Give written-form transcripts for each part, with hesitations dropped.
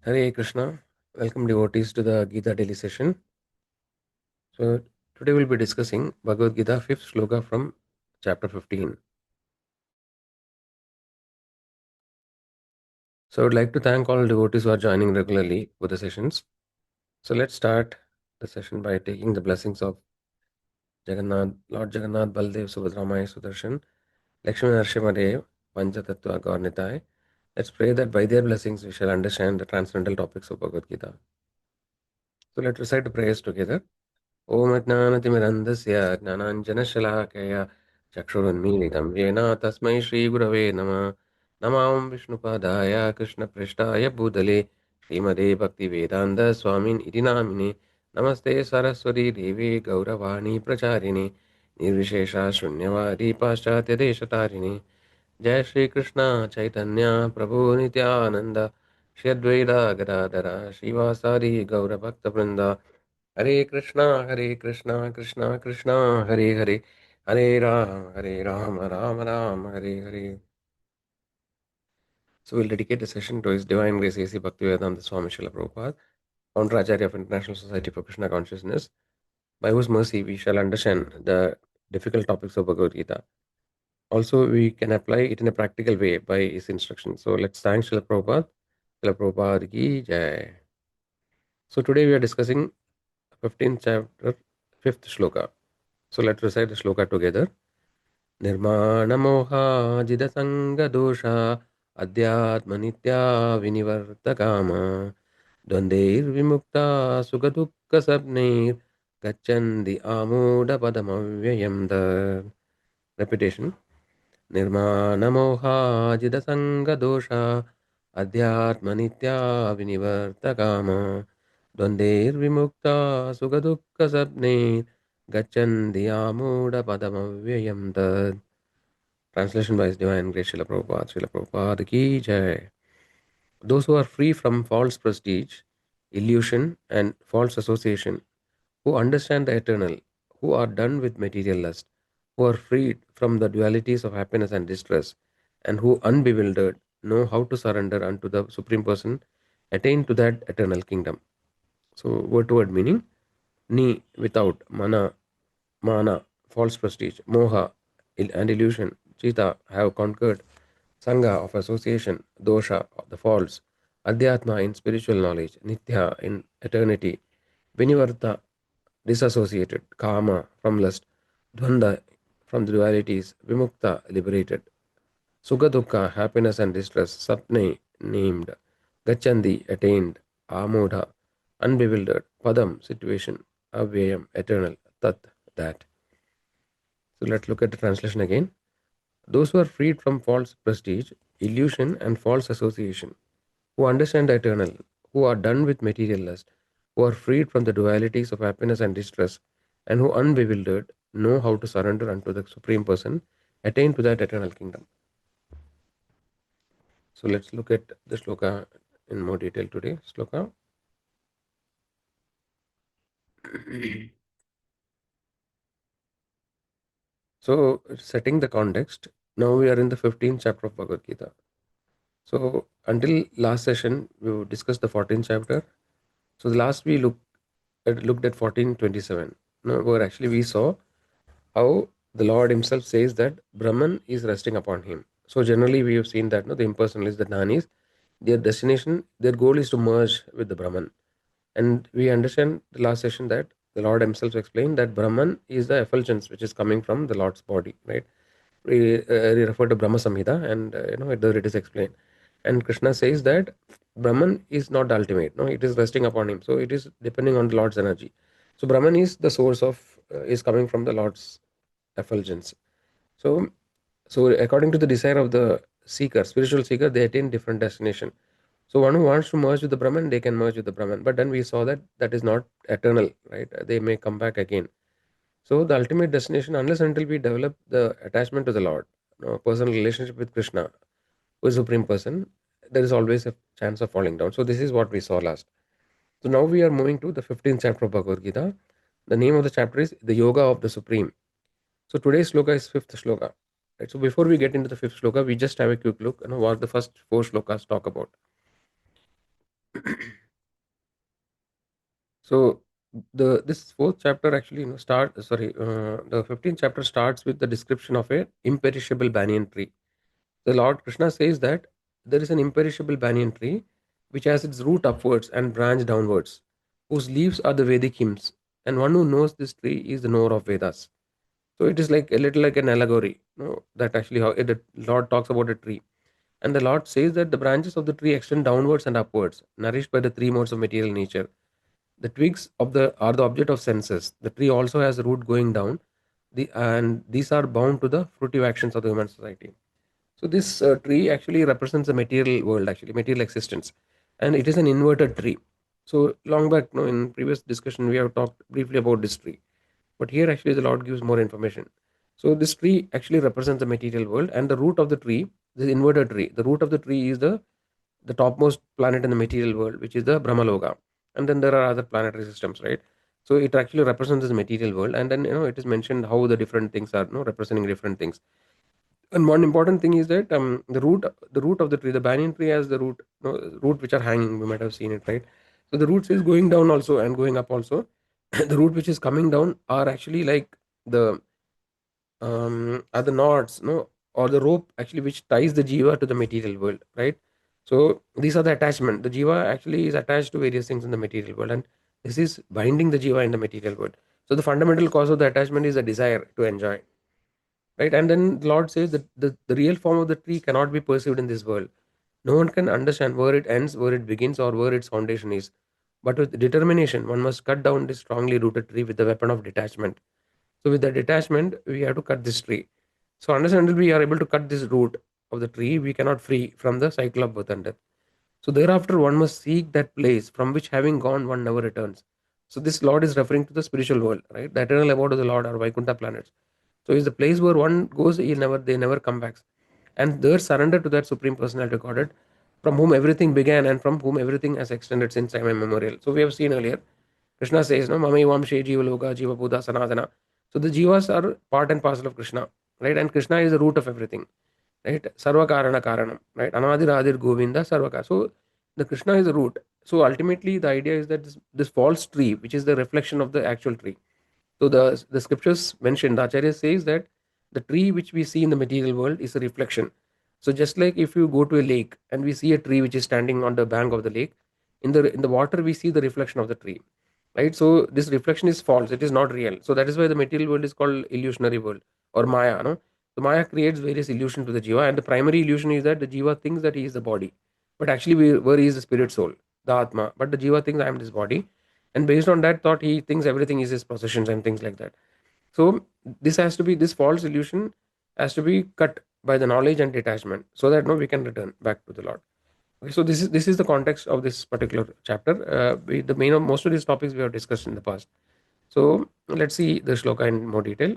Hare Krishna. Welcome devotees to the Gita Daily session. So today we'll be discussing Bhagavad Gita 5th Sloka from chapter 15. So I would like to thank all devotees who are joining regularly for the sessions. So let's start the session by taking the blessings of Jagannath, Lord Jagannath, Baldev, Subhadramaya, Sudarshan, Lakshmi Narsimhadev, Panchatattva Gaurnitai. Let's pray that by their blessings we shall understand the transcendental topics of Bhagavad Gita. So let's recite the prayers together. ॐ अज्ञानतिमिरन्धस्य ज्ञानाञ्जनशलाकया चक्षुरुन्मीलितं येन तस्मै श्रीगुरवे नमः नमां विष्णुपादाय कृष्णपृष्ठाय भूतले श्रीमदे भक्तिवेदान्तस्वामिन् इति नामिने नमस्ते सरस्वती देवे गौरवाणी प्रचारिणे निर्विशेषा शून्यवादी पाश्चात्यदेशतारिणे जय श्रीकृष्ण चैतन्य प्रभु Nityanand Shri Advaita Gadadhar श्रीवासादि गौरभक्तवृन्द Hare Krishna, Krishna Krishna, Hare Hare, Hare Rama, Rama Rama, Hare Hare. So we'll dedicate the session to His Divine Grace A.C. Bhaktivedanta Swami Srila Prabhupada, founder Acharya of International Society for Krishna Consciousness, by whose mercy we shall understand the difficult topics of Bhagavad Gita. Also, we can apply it in a practical way by his instructions. So let's thank Srila Prabhupada. Srila Prabhupada ki jai. So today we are discussing 15th chapter, 5th shloka. So let's recite the shloka together. निर्माणमोहाजिदसङ्गदोषा अध्यात्मनित्या विनिवर्तकामा द्वन्द्वैर्विमुक्ता सुखदुःखसप्नैर्गच्छन्ति आमूढपदमव्ययम् Repetition. निर्माणमोहाजिदसङ्गदोषा अध्यात्मनित्या विनिवर्तकामा द्वन्द्वैर्विमुक्ता सुखदुःखसप्नैर्गच्छन्ति आमूढपदमव्ययम् तत्. Translation by His Divine Grace Srila Prabhupada. Srila Prabhupada ki jai. Those who are free from false prestige, illusion, and false association, who understand the eternal, who are done with material lust, who are freed from the dualities of happiness and distress, and who, unbewildered, know how to surrender unto the Supreme Person, attain to that eternal kingdom. So, word to word meaning: ni, without, mana, false prestige, moha, and illusion, chita, have conquered, sangha, of association, dosha, of the false, adhyatma, in spiritual knowledge, nitya, in eternity, vinivarta, disassociated, kama, from lust, dvanda, from the dualities, vimukta, liberated, sukha dukkha, happiness and distress, sapne, named, gachandi, attained, amodha, unbewildered, padam, situation, avyayam, eternal, tat, that. So let's look at the translation again. Those who are freed from false prestige, illusion, and false association, who understand the eternal, who are done with material lust, who are freed from the dualities of happiness and distress, and who, unbewildered, know how to surrender unto the Supreme Person, attain to that eternal kingdom. So let's look at the shloka in more detail today. Sloka. So, setting the context, now we are in the 15th chapter of Bhagavad Gita. So, until last session, we discussed the 14th chapter. So, the last we looked at 1427. No, where actually we saw how the Lord Himself says that Brahman is resting upon Him. So, generally, we have seen that the impersonalists, the Jnanis, their destination, their goal is to merge with the Brahman. And we understand the last session that the Lord Himself explained that Brahman is the effulgence which is coming from the Lord's body, right? We refer to Brahma Samhita, and there it is explained. And Krishna says that Brahman is not the ultimate, no, it is resting upon him. So it is depending on the Lord's energy. So Brahman is the source of, is coming from the Lord's effulgence. So, so according to the desire of the seeker, spiritual seeker, they attain different destination. So one who wants to merge with the Brahman, they can merge with the Brahman. But then we saw that that is not eternal, right? They may come back again. So the ultimate destination, unless until we develop the attachment to the Lord, personal relationship with Krishna, who is Supreme Person, there is always a chance of falling down. So this is what we saw last. So now we are moving to the 15th chapter of Bhagavad Gita. The name of the chapter is the Yoga of the Supreme. So today's sloka is fifth shloka. Right? So before we get into the fifth shloka, we just have a quick look, what the first four shlokas talk about. So this fourth chapter actually the 15th chapter starts with the description of a imperishable banyan tree. The Lord Krishna says that there is an imperishable banyan tree which has its root upwards and branch downwards, whose leaves are the Vedic hymns, and one who knows this tree is the knower of Vedas. So it is like a little like an allegory, that actually how the Lord talks about a tree. And the Lord says that the branches of the tree extend downwards and upwards, nourished by the three modes of material nature. The twigs of the are the object of senses. The tree also has a root going down, and these are bound to the fruitive actions of the human society. So this tree actually represents the material world, actually material existence, and it is an inverted tree. So long back, in previous discussion, we have talked briefly about this tree, but here actually the Lord gives more information. So this tree actually represents the material world, and the root of the tree, the inverted tree, the root of the tree is the topmost planet in the material world, which is the Brahmaloka. And then there are other planetary systems, right? So it actually represents the material world, and then it is mentioned how the different things are representing different things. And one important thing is that the root of the tree, the banyan tree has the root which are hanging. We might have seen it, right? So the roots is going down also and going up also. The root which is coming down are actually like the are the knots, no, or the rope actually which ties the jiva to the material world, right? So these are the attachment. The jiva actually is attached to various things in the material world, and this is binding the jiva in the material world. So the fundamental cause of the attachment is a desire to enjoy, right? And then the Lord says that the real form of the tree cannot be perceived in this world. No one can understand where it ends, where it begins, or where its foundation is. But with determination, one must cut down this strongly rooted tree with the weapon of detachment. So with the detachment, we have to cut this tree. So unless until we are able to cut this root of the tree, we cannot free from the cycle of birth and death. So thereafter, one must seek that place from which having gone, one never returns. So this Lord is referring to the spiritual world, right? The eternal abode of the Lord or Vaikuntha planets. So it's the place where one goes, they never come back. And there surrender to that Supreme Personality of Godhead, from whom everything began and from whom everything has extended since time immemorial. So we have seen earlier, Krishna says, no, Mami Vamshe Jiva Loka, Jiva Buddha Sanatana. So the Jivas are part and parcel of Krishna, right? And Krishna is the root of everything, right? Sarva Karana Karanam, right? Anadir Adir Govinda Sarvaka. So the Krishna is the root. So ultimately, the idea is that this false tree, which is the reflection of the actual tree. So the scriptures mentioned, the Acharya says that the tree which we see in the material world is a reflection. So just like if you go to a lake and we see a tree which is standing on the bank of the lake, in the water we see the reflection of the tree, right? So this reflection is false; it is not real. So that is why the material world is called illusionary world or Maya. No, the Maya creates various illusion to the jiva, and the primary illusion is that the jiva thinks that he is the body, but actually where he is the spirit soul, the atma. But the jiva thinks I am this body, and based on that thought he thinks everything is his possessions and things like that. So this false illusion has to be cut by the knowledge and detachment, so that we can return back to the Lord. Okay, so this is the context of this particular chapter. The main of most of these topics we have discussed in the past. So let's see the shloka in more detail.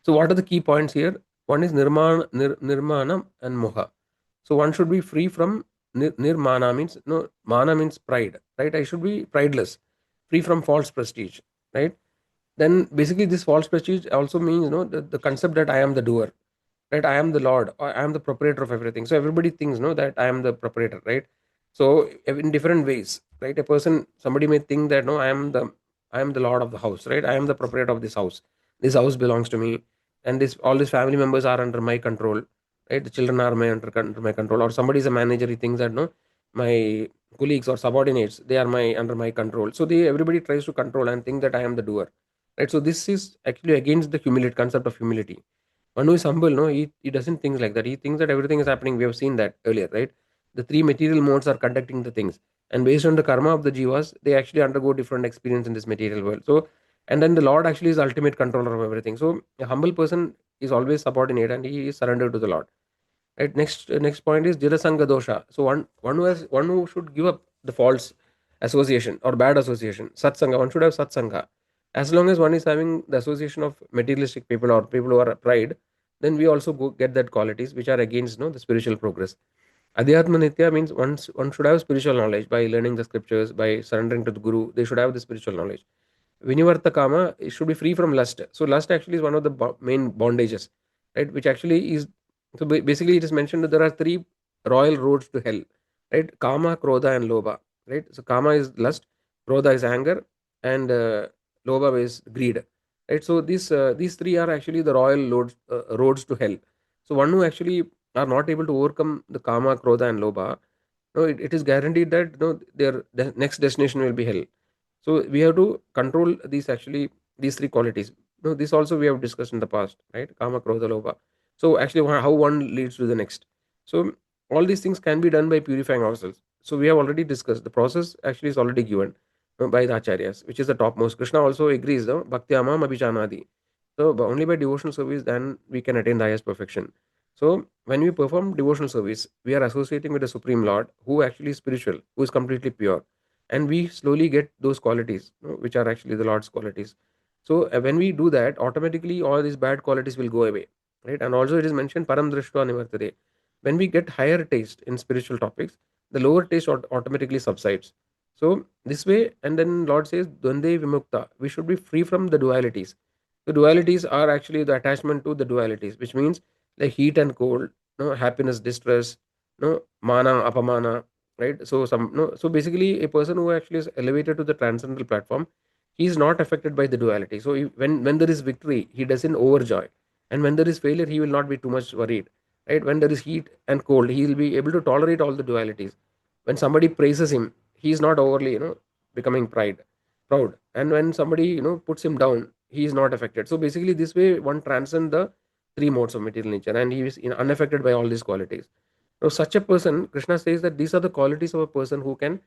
So what are the key points here? One is nirmana and moha. So one should be free from nirmana, means no, mana means pride, right? I should be prideless, free from false prestige, right? Then basically this false prestige also means the concept that I am the doer, right? I am the Lord, or I am the proprietor of everything. So everybody thinks that I am the proprietor, right? So in different ways, right? Somebody may think that no, I am the Lord of the house, right? I am the proprietor of this house. This house belongs to me, and this all these family members are under my control, right? The children are under my control. Or somebody is a manager, he thinks that no, my colleagues or subordinates, they are my under my control. So they everybody tries to control and think that I am the doer, right? So this is actually against the humility concept of humility. One who is humble, no, he doesn't think like that. He thinks that everything is happening. We have seen that earlier, right? The three material modes are conducting the things, and based on the karma of the jivas, they actually undergo different experience in this material world. So, and then the Lord actually is ultimate controller of everything. So, a humble person is always subordinate and he is surrendered to the Lord. Right. Next point is Jirasanga dosha. So one who should give up the false association or bad association. Satsanga. One should have satsanga. As long as one is having the association of materialistic people or people who are pride, then we also get that qualities which are against the spiritual progress. Adhyatma Nitya means one should have spiritual knowledge by learning the scriptures, by surrendering to the Guru. They should have the spiritual knowledge. Vinivarta Kama, it should be free from lust. So lust actually is one of the main bondages, right? Which actually is, so basically it is mentioned that there are three royal roads to hell, right? Kama, Krodha, and Lobha, right? So Kama is lust, Krodha is anger, and Lobha is greed. Right. So these three are actually the royal roads to hell. So one who actually are not able to overcome the Kama, Krodha, and Lobha, no, it is guaranteed that their next destination will be hell. So we have to control these three qualities. This also we have discussed in the past, right? Kama, Krodha, Lobha. So actually, how one leads to the next. So all these things can be done by purifying ourselves. So we have already discussed the process. Actually, is already given by the acharyas, which is the topmost. Krishna also agrees, no? Bhakti amam abhijanadi. So only by devotional service then we can attain the highest perfection. So when we perform devotional service, we are associating with the Supreme Lord, who actually is spiritual, who is completely pure, and we slowly get those qualities, which are actually the Lord's qualities. So when we do that, automatically all these bad qualities will go away, right? And also it is mentioned param drishtva nivartate. When we get higher taste in spiritual topics, the lower taste automatically subsides. So this way, and then Lord says dvande vimukta, we should be free from the dualities. The dualities are actually the attachment to the dualities, which means like heat and cold, happiness, distress, mana, apamana, right? So so basically a person who actually is elevated to the transcendental platform, he is not affected by the duality. So when there is victory, he doesn't overjoy, and when there is failure, he will not be too much worried, right? When there is heat and cold, he will be able to tolerate all the dualities. When somebody praises him, he is not overly becoming proud, and when somebody puts him down, he is not affected. So basically this way one transcend the three modes of material nature, and he is unaffected by all these qualities. Now such a person, Krishna says that these are the qualities of a person who can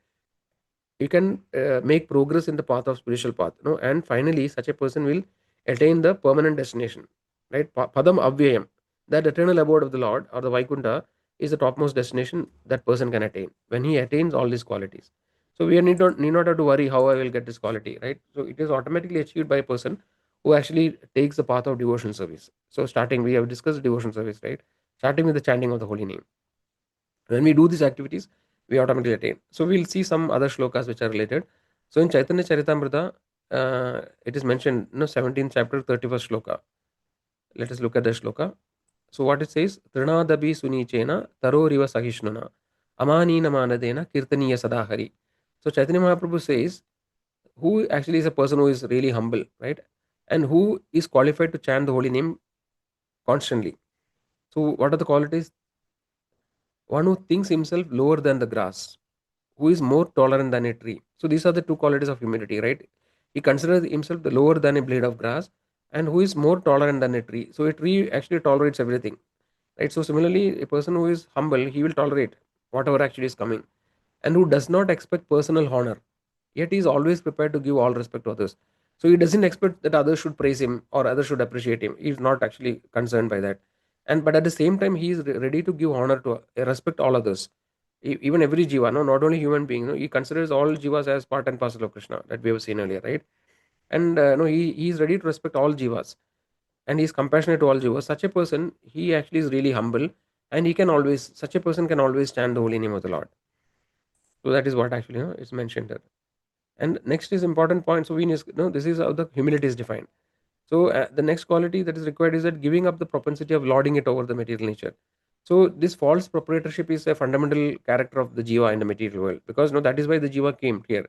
make progress in the path of spiritual path, and finally such a person will attain the permanent destination, right? Padam avyayam, that eternal abode of the Lord or the Vaikuntha is the topmost destination that person can attain when he attains all these qualities. So we need not have to worry how I will get this quality, right? So it is automatically achieved by a person who actually takes the path of devotional service. So starting, we have discussed devotional service, right? Starting with the chanting of the holy name. When we do these activities, we automatically attain. So we'll see some other shlokas which are related. So in Chaitanya Charitamrita, it is mentioned, 17th chapter, 31st shloka. Let us look at the shloka. So what it says, Trinadabi Sunichena Taroriva Sahishnuna Amanina Manadena Kirtaniya Sadahari. So Chaitanya Mahaprabhu says, who actually is a person who is really humble, right? And who is qualified to chant the holy name constantly. So what are the qualities? One who thinks himself lower than the grass, who is more tolerant than a tree. So these are the two qualities of humility, right? He considers himself the lower than a blade of grass, and who is more tolerant than a tree. So a tree actually tolerates everything, right? So similarly, a person who is humble, he will tolerate whatever actually is coming, and who does not expect personal honor, yet he is always prepared to give all respect to others. So he doesn't expect that others should praise him or others should appreciate him. He is not actually concerned by that, and but at the same time, he is ready to give honor to respect all others. Even every jiva, no, not only human being, no, he considers all jivas as part and parcel of Krishna, that we have seen earlier, right? And no, he is ready to respect all jivas, and he is compassionate to all jivas. Such a person, he actually is really humble, and such a person can always stand the holy name of the Lord. So that is what actually is mentioned there. And next is important point. So we need, this is how the humility is defined. So the next quality that is required is that giving up the propensity of lording it over the material nature. So this false proprietorship is a fundamental character of the jiva in the material world, because that is why the jiva came here.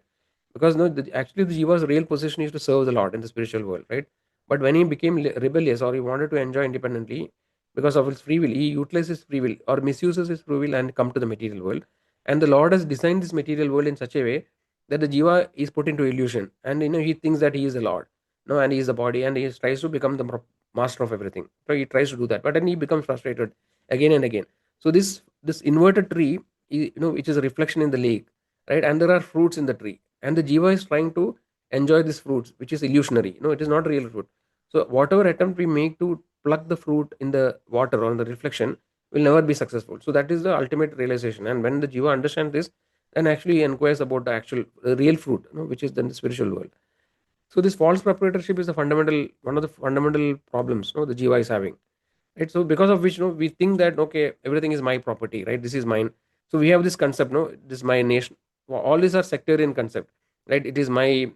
Because actually the jiva's real position is to serve the Lord in the spiritual world, right? But when he became rebellious, or he wanted to enjoy independently because of his free will, he utilizes his free will or misuses his free will and come to the material world. And the Lord has designed this material world in such a way that the jiva is put into illusion, and he thinks that he is the Lord, no, and he is the body, and he tries to become the master of everything. So he tries to do that, but then he becomes frustrated again and again. So this inverted tree, which is a reflection in the lake, right? And there are fruits in the tree, and the jiva is trying to enjoy these fruits, which is illusionary. No, it is not real fruit. So whatever attempt we make to pluck the fruit in the water or in the reflection will never be successful. So that is the ultimate realization. And when the jiva understands this, then actually he inquires about the actual real fruit, which is then the spiritual world. So this false proprietorship is the fundamental one of the fundamental problems, the jiva is having, right? So because of which, we think that okay, everything is my property, right? This is mine. So we have this concept, this is my nation. All these are sectarian concept, right? It is my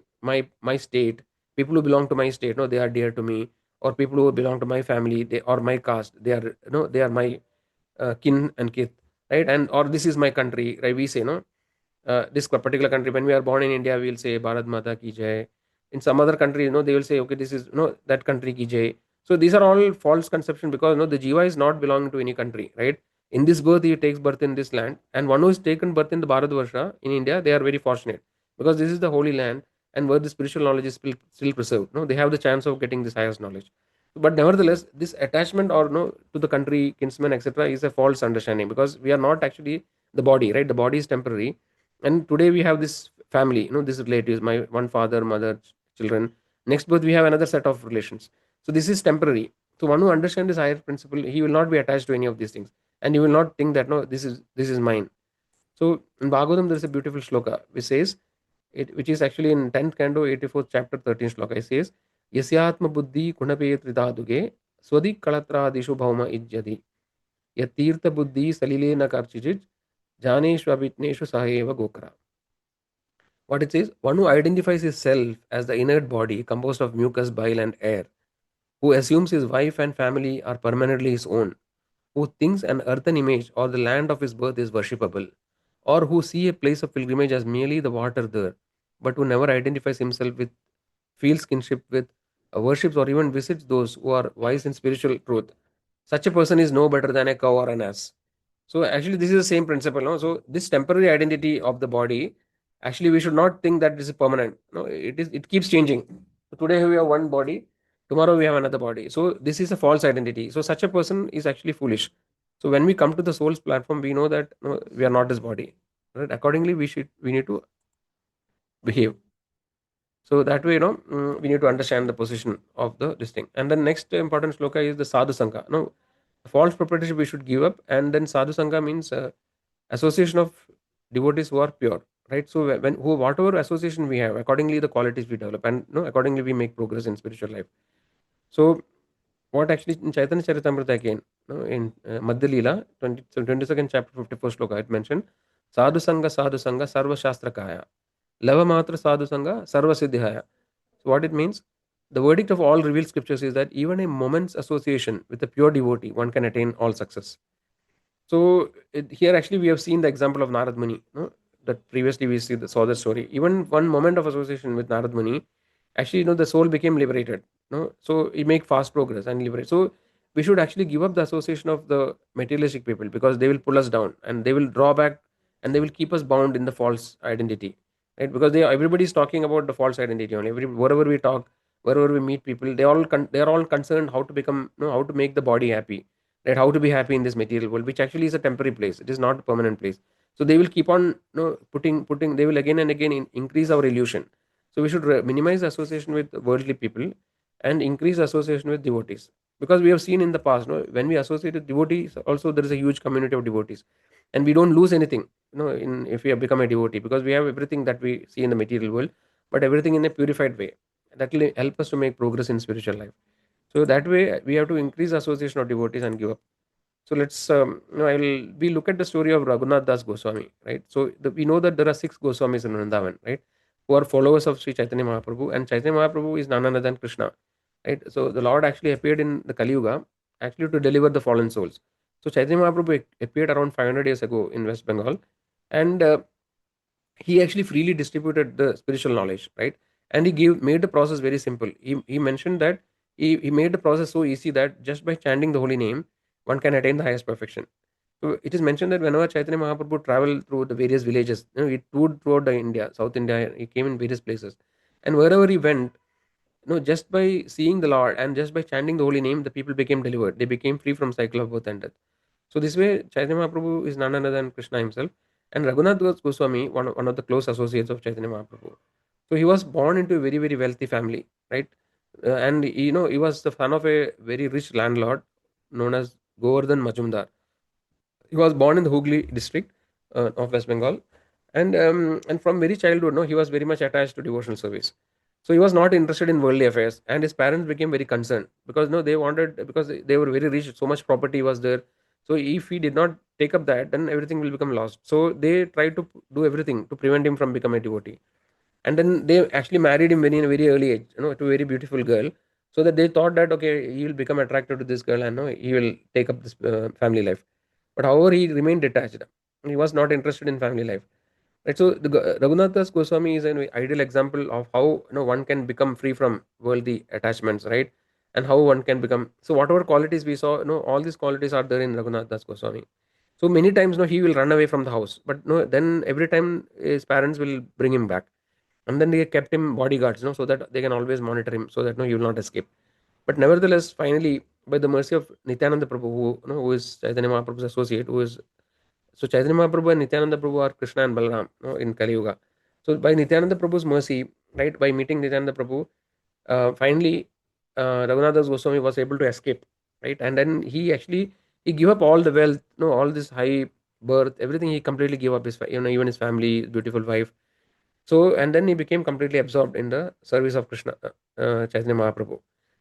state. People who belong to my state, no, they are dear to me. Or people who belong to my family, they or my caste, they are they are my kin and kith, right? And or this is my country, right? We say, no, this particular country. When we are born in India, we will say Bharat Mata ki jai. In some other country, they will say, okay, this is that country ki jai. So these are all false conception, because the jiva is not belonging to any country, right? In this birth, he takes birth in this land, and one who has taken birth in the Bharat Varsha in India, they are very fortunate, because this is the holy land, and where the spiritual knowledge is still preserved. No, they have the chance of getting this highest knowledge. But nevertheless, this attachment, or no, to the country, kinsman, etc., is a false understanding, because we are not actually the body, right? The body is temporary, and today we have this family, this relatives, my one father, mother, children. Next birth we have another set of relations. So this is temporary. So one who understands this higher principle, he will not be attached to any of these things, and he will not think that no, this is mine. So in Bhagavatam there is a beautiful shloka which says it, which is actually in 10th canto, 84th chapter, 13th shloka. It says, Yasyatma buddhi gunape tridaduge swadi kalatradishu bhauma ijjati yatirtha buddhi salile na karchijit janeshwa vitneshu saheva gokra. What it says, one who identifies his self as the inert body composed of mucus, bile, and air, who assumes his wife and family are permanently his own, who thinks an earthen image or the land of his birth is worshipable, or who see a place of pilgrimage as merely the water there, but who never identifies himself with, feels kinship with, worships or even visits those who are wise in spiritual truth. Such a person is no better than a cow or an ass. So actually, this is the same principle. No? So this temporary identity of the body, actually, we should not think that this is permanent. No, it is. It keeps changing. So today we have one body, tomorrow we have another body. So this is a false identity. So such a person is actually foolish. So when we come to the soul's platform, we know that no, we are not this body. Right? Accordingly, we need to behave. So that way, we need to understand the position of the this thing. And the next important sloka is the sadhu sangha. No, false proprietorship we should give up, and then sadhu sangha means association of devotees who are pure, right? So when who whatever association we have, accordingly the qualities we develop, and accordingly we make progress in spiritual life. So what actually in Chaitanya Charitamrita again, in Madhya Leela 22nd chapter 54th sloka, it mentioned sadhu sangha sarva shastra kaya lava matra sadhu sangha sarva siddhaya. So what it means, the verdict of all revealed scriptures is that even a moment's association with a pure devotee, one can attain all success. So here actually we have seen the example of Narad Muni. No? That previously we saw the story. Even one moment of association with Narad Muni, actually the soul became liberated. No? So it make fast progress and liberate. So we should actually give up the association of the materialistic people, because they will pull us down and they will draw back, and they will keep us bound in the false identity. Right? Because everybody is talking about the false identity only. Wherever we talk, wherever we meet people, they are all concerned how to become, how to make the body happy, right? How to be happy in this material world, which actually is a temporary place. It is not a permanent place. So they will keep on putting they will again and again increase our illusion. So we should minimize association with worldly people and increase association with devotees, because we have seen in the past, when we associate with devotees also, there is a huge community of devotees, and we don't lose anything, in if we have become a devotee, because we have everything that we see in the material world, but everything in a purified way. That will help us to make progress in spiritual life. So that way, we have to increase association of devotees and give up. So let's, we look at the story of Raghunath Das Goswami, right? So we know that there are 6 Goswamis in Vrindavan, right? Who are followers of Sri Chaitanya Mahaprabhu, and Chaitanya Mahaprabhu is none other than Krishna, right? So the Lord actually appeared in the Kali Yuga, actually to deliver the fallen souls. So Chaitanya Mahaprabhu appeared around 500 years ago in West Bengal, and he actually freely distributed the spiritual knowledge, right? And he made the process very simple. He mentioned that he made the process so easy that just by chanting the holy name, one can attain the highest perfection. So it is mentioned that whenever Chaitanya Mahaprabhu traveled through the various villages, he toured throughout the India, South India, he came in various places, and wherever he went, just by seeing the Lord and just by chanting the holy name, the people became delivered. They became free from cycle of birth and death. So this way, Chaitanya Mahaprabhu is none other than Krishna himself. And Raghunath Das Goswami, one of the close associates of Chaitanya Mahaprabhu. So he was born into a very, very wealthy family, right? And he was the son of a very rich landlord known as Govardhan Majumdar. He was born in the Hooghly district of West Bengal, and from very childhood, no, he was very much attached to devotional service. So he was not interested in worldly affairs, and his parents became very concerned, because no, they wanted, because they were very rich, so much property was there. So if he did not take up that, then everything will become lost. So they tried to do everything to prevent him from becoming a devotee, and then they actually married him in a very early age, to a very beautiful girl, so that they thought that okay, he will become attracted to this girl, and no, he will take up this family life. But however, he remained detached. He was not interested in family life. Right. So Raghunath Das Goswami is an ideal example of how one can become free from worldly attachments, right? And how one can become, so whatever qualities we saw, all these qualities are there in Raghunath Das Goswami. So many times, he will run away from the house, but no, then every time his parents will bring him back, and then they kept him bodyguards, so that they can always monitor him, so that no, he will not escape. But nevertheless, finally, by the mercy of Nityananda Prabhu, who is Chaitanya Mahaprabhu's associate, who is so Chaitanya Mahaprabhu and Nityananda Prabhu are Krishna and Balaram, in Kali Yuga. So by Nityananda Prabhu's mercy, right, by meeting Nityananda Prabhu, finally, Raghunath Goswami was able to escape, right, and then he gave up all the wealth, all this high birth, everything. He completely gave up his, even his family, beautiful wife. So and then he became completely absorbed in the service of Krishna, Chaitanya Mahaprabhu.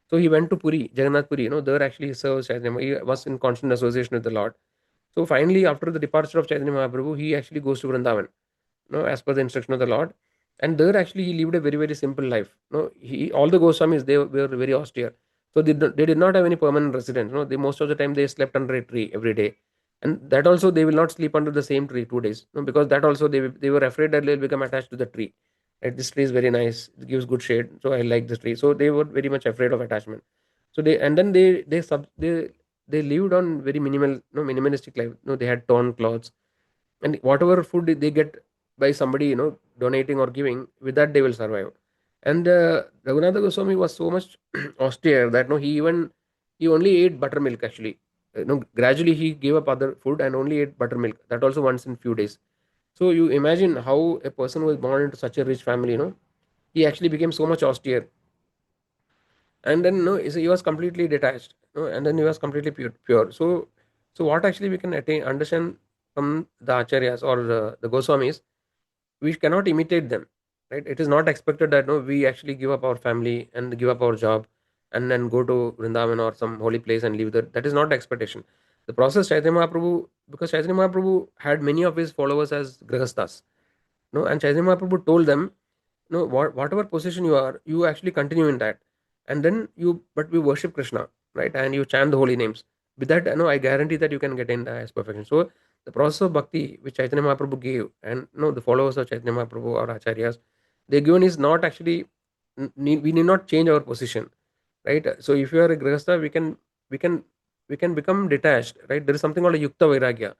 So he went to Puri, Jagannath Puri. There actually he serves Chaitanya. He was in constant association with the Lord. So finally, after the departure of Chaitanya Mahaprabhu, he actually goes to Vrindavan, as per the instruction of the Lord. And there actually he lived a very, very simple life. All the Goswamis, they were very austere. So they did not have any permanent residence. Most of the time they slept under a tree every day. And that also they will not sleep under the same tree 2 days. Because that also they were afraid that they'll become attached to the tree. Right? This tree is very nice. It gives good shade. So I like this tree. So they were very much afraid of attachment. So they lived on very minimal, minimalistic life. They had torn clothes, and whatever food they get by somebody, donating or giving, with that they will survive. And Raghunatha Goswami was so much austere that he only ate buttermilk actually. Gradually he gave up other food and only ate buttermilk, that also once in few days. So you imagine how a person who was born into such a rich family, he actually became so much austere. And then no, so he was completely detached, and then he was completely pure. So what actually we can understand from the acharyas or the Goswamis, we cannot imitate them, right? It is not expected that no, we actually give up our family and give up our job and then go to Vrindavan or some holy place and live there. That is not the expectation. The process Chaitanya Mahaprabhu, because Chaitanya Mahaprabhu had many of his followers as grihasthas, and Chaitanya Mahaprabhu told them, whatever position you are, you actually continue in that, and then but we worship Krishna, right, and you chant the holy names. With that, I guarantee that you can get in as perfection. So the process of bhakti which Chaitanya Mahaprabhu gave, and the followers of Chaitanya Mahaprabhu or acharyas, they given is not actually, we need not change our position, right? So if you are a grihastha, we can we can become detached, right? There is something called a yukta vairagya,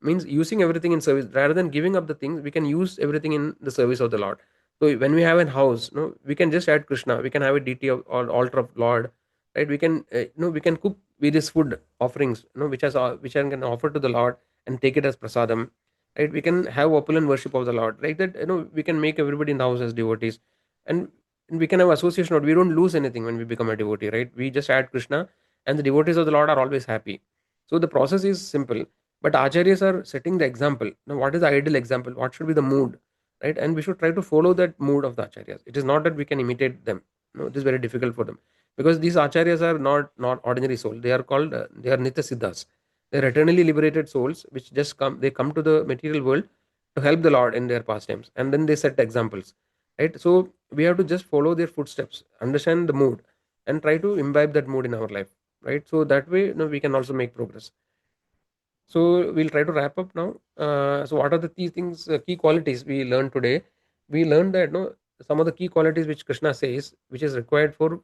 means using everything in service rather than giving up the things. We can use everything in the service of the Lord. So when we have a house, we can just add Krishna. We can have a deity or altar of Lord, right? We can we can cook various food offerings, which I can offer to the Lord and take it as prasadam, right? We can have opulent worship of the Lord, like that. We can make everybody in the house as devotees, and we can have association. We don't lose anything when we become a devotee, right? We just add Krishna, and the devotees of the Lord are always happy. So the process is simple, but acharyas are setting the example. Now, what is the ideal example? What should be the mood, right? And we should try to follow that mood of the acharyas. It is not that we can imitate them. No, it is very difficult for them, because these acharyas are not ordinary souls. They are called they are nitya siddhas. They are eternally liberated souls which just come. They come to the material world to help the Lord in their pastimes, and then they set examples, right? So we have to just follow their footsteps, understand the mood, and try to imbibe that mood in our life, right? So that way, we can also make progress. So we'll try to wrap up now. So what are the key things, key qualities we learned today? We learned that some of the key qualities which Krishna says, which is required for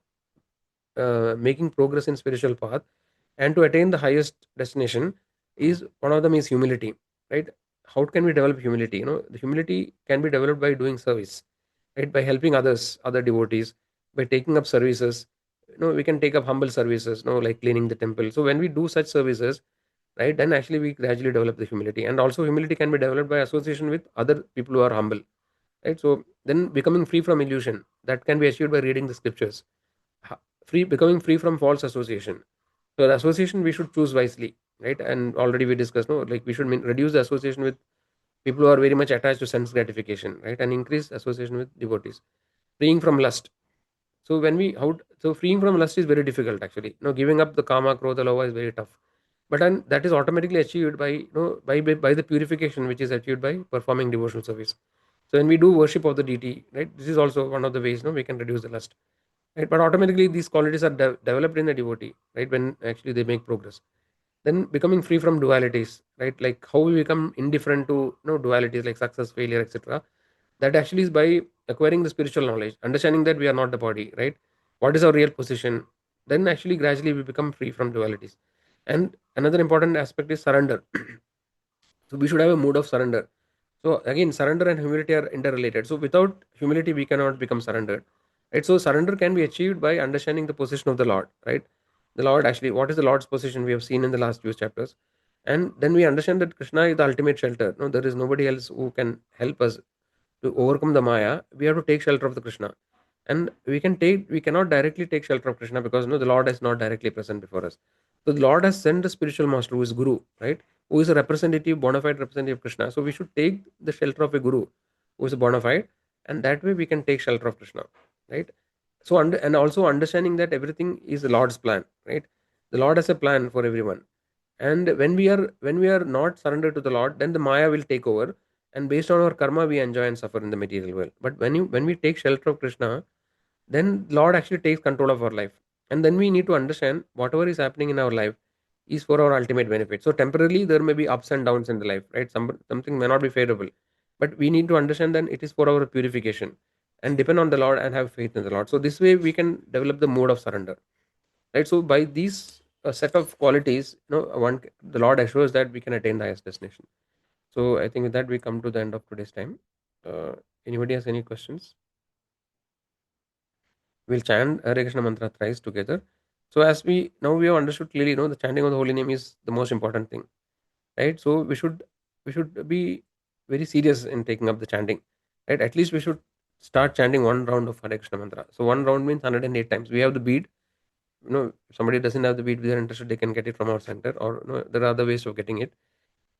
making progress in spiritual path and to attain the highest destination, is one of them is humility, right? How can we develop humility? The humility can be developed by doing service, right? By helping others, other devotees, by taking up services. We can take up humble services, like cleaning the temple. So when we do such services, right, then actually we gradually develop the humility. And also humility can be developed by association with other people who are humble, right? So then becoming free from illusion, that can be achieved by reading the scriptures. Becoming free from false association. So the association we should choose wisely, right? And already we discussed, no, like we should reduce the association with people who are very much attached to sense gratification, right, and increase association with devotees. Freeing from lust. So freeing from lust is very difficult actually. Giving up the kama, krodha, lova is very tough. But then that is automatically achieved by by the purification which is achieved by performing devotional service. So when we do worship of the deity, right, this is also one of the ways we can reduce the lust. Right? But automatically these qualities are developed in the devotee, right, when actually they make progress. then becoming free from dualities, right? Like how we become indifferent to dualities like success, failure, etc. That actually is by acquiring the spiritual knowledge, understanding that we are not the body, right? What is our real position? Then actually gradually we become free from dualities. And another important aspect is surrender. So we should have a mood of surrender. So again, surrender and humility are interrelated. So without humility, we cannot become surrendered. Right. So surrender can be achieved by understanding the position of the Lord. Right. The Lord actually, what is the Lord's position? We have seen in the last few chapters, and then we understand that Krishna is the ultimate shelter. No, there is nobody else who can help us to overcome the Maya. We have to take shelter of the Krishna, and we cannot directly take shelter of Krishna because no, the Lord is not directly present before us. So the Lord has sent a spiritual master who is Guru, right? Who is a representative, bona fide representative of Krishna. So we should take the shelter of a Guru who is a bona fide, and that way we can take shelter of Krishna, right? So and also understanding that everything is the Lord's plan, right? The Lord has a plan for everyone, and when we are not surrendered to the Lord, then the Maya will take over, and based on our karma, we enjoy and suffer in the material world. But when we take shelter of Krishna, then Lord actually takes control of our life, and then we need to understand whatever is happening in our life is for our ultimate benefit. So temporarily there may be ups and downs in the life, right? Something may not be favorable, but we need to understand that it is for our purification, and depend on the Lord and have faith in the Lord. So this way we can develop the mode of surrender, right? So by these set of qualities, one the Lord assures that we can attain the highest destination. So I think with that we come to the end of today's time. uh, Anybody has any questions? We'll chant Hare Krishna mantra thrice together. So as we now we have understood clearly, the chanting of the holy name is the most important thing, right? So we should be very serious in taking up the chanting, right? At least we should start chanting one round of Hare Krishna mantra. So one round means 108 times. We have the bead. If somebody doesn't have the bead, they are interested, they can get it from our center, or there are other ways of getting it.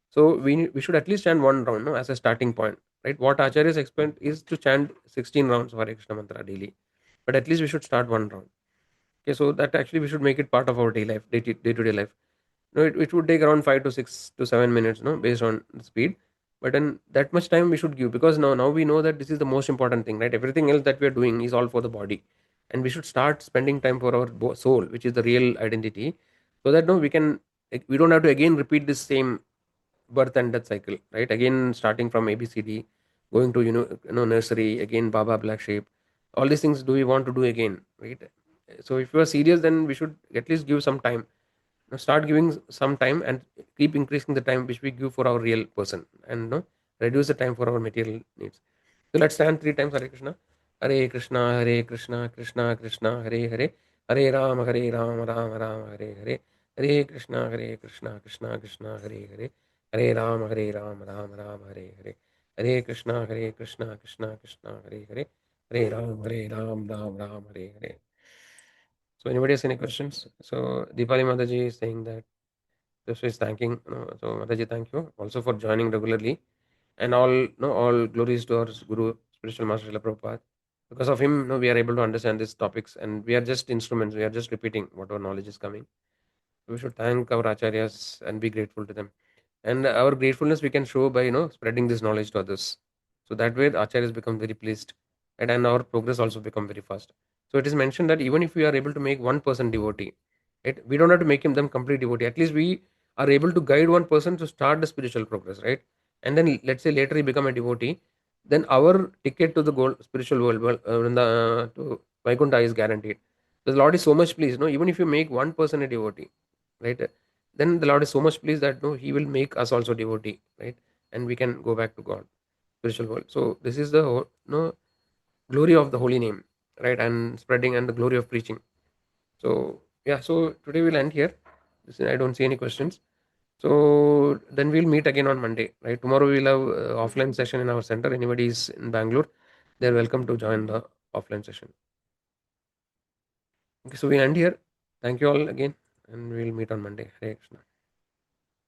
So we should at least chant one round, as a starting point, right? What Acharyas explained is to chant 16 rounds of Hare Krishna mantra daily, but at least we should start one round. Okay, so that actually we should make it part of our day-to-day life. It would take around 5 to 6 to 7 minutes, based on the speed. But then that much time we should give, because now we know that this is the most important thing, right? Everything else that we are doing is all for the body, and we should start spending time for our soul, which is the real identity, so that no, we don't have to again repeat this same birth and death cycle, right? Again, starting from ABCD, going to nursery again, Baba black sheep, all these things. Do we want to do again, right? So if you are serious, then we should at least give some time. Start giving some time and keep increasing the time which we give for our real person, and reduce the time for our material needs. So let's stand three times Hare Krishna. Hare Krishna, Hare Krishna, Krishna Krishna, Hare Hare, Hare Rama, Hare Rama, Rama Rama, Hare Hare, Hare Krishna, Hare Krishna, Krishna Krishna, Hare Hare, Hare Rama, Hare Rama, Rama Rama, Hare Hare, Hare Krishna, Hare Krishna, Krishna Krishna, Hare Hare, Hare Ram, Hare Ram, Ram Ram, Hare Hare. So anybody has any questions? So Deepali Mataji is saying that this is thanking. So Mataji, thank you also for joining regularly, and all glories to our Guru, spiritual master Srila Prabhupada. Because of him, we are able to understand these topics, and we are just instruments. We are just repeating what our knowledge is coming. So we should thank our acharyas and be grateful to them. And our gratefulness we can show by spreading this knowledge to others. So that way, the acharyas become very pleased, and our progress also become very fast. So it is mentioned that even if we are able to make one person devotee, right, we don't have to make him them complete devotee. At least we are able to guide one person to start the spiritual progress, right? And then let's say later he become a devotee, then our ticket to the goal spiritual world, to Vaikuntha is guaranteed. The Lord is so much pleased. Even if you make one person a devotee, right, then the Lord is so much pleased that He will make us also devotee, right, and we can go back to God, spiritual world. So this is the glory of the holy name, right, and spreading, and the glory of preaching. So yeah, so today we'll end here. I don't see any questions. So then we'll meet again on Monday, right? Tomorrow we'll have offline session in our center. Anybody is in Bangalore, they're welcome to join the offline session. Okay, so we end here. Thank you all again, and we'll meet on Monday. Hare Krishna.